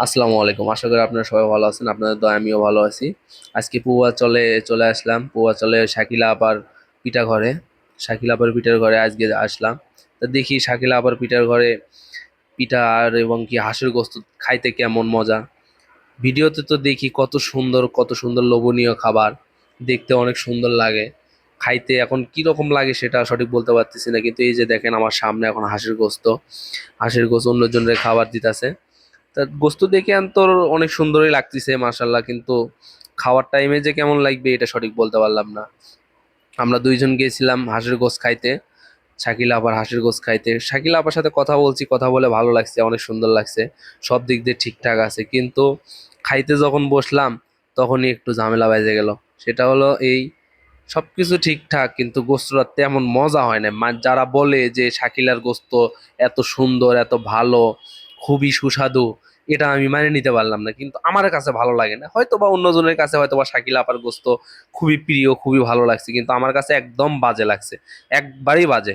আসসালামু আলাইকুম। আশা করি আপনারা সবাই ভালো আছেন। আপনাদের দয়ায় আমিও ভালো আছি। আজকে চলে আসলাম। চলে শাকিলা আপার পিঠা ঘরে। শাকিলা আপার পিঠার ঘরে আজকে আসলাম। তো দেখি শাকিলা আপার পিঠার ঘরে পিঠা আর এবং কি হাঁসের গোস্ত খাইতে কেমন মজা। ভিডিওতে তো দেখি কত সুন্দর লোভনীয় খাবার। দেখতে অনেক সুন্দর লাগে। খাইতে এখন কি রকম লাগে সেটা সঠিক বলতে পারতেছি না। কিন্তু এই যে দেখেন আমার সামনে এখন হাঁসের গোস্ত অন্যজনের খাবার দিতেছে। তা গোস্ত দেখে তোর অনেক সুন্দরই লাগতেছে মার্শাল্লাহ, কিন্তু খাওয়ার টাইমে যে কেমন লাগবে এটা সঠিক বলতে পারলাম না। আমরা দুইজন গিয়েছিলাম হাঁসের গোস্ত খাইতে, শাকিলা আপার হাঁসের গোস্ত খাইতে। শাকিলা আপার সাথে কথা বলছি, কথা বলে ভালো লাগছে, অনেক সুন্দর লাগছে, সব দিক দিয়ে ঠিকঠাক আছে। কিন্তু খাইতে যখন বসলাম তখনই একটু ঝামেলা বেজে গেল। সেটা হলো এই, সবকিছু ঠিকঠাক কিন্তু গোস্তটা তেমন মজা হয় না। যারা বলে যে শাকিলার গোস্ত এত সুন্দর, এত ভালো, খুবই সুস্বাদু, এটা আমি মানে নিতে পারলাম না। কিন্তু আমার কাছে ভালো লাগে না, হয়তো বা অন্যজনের কাছে হয়তো বা শাকিলা আপার গোস্ত খুবই প্রিয়, খুবই ভালো লাগছে, কিন্তু আমার কাছে একদম বাজে লাগছে, একবারই বাজে।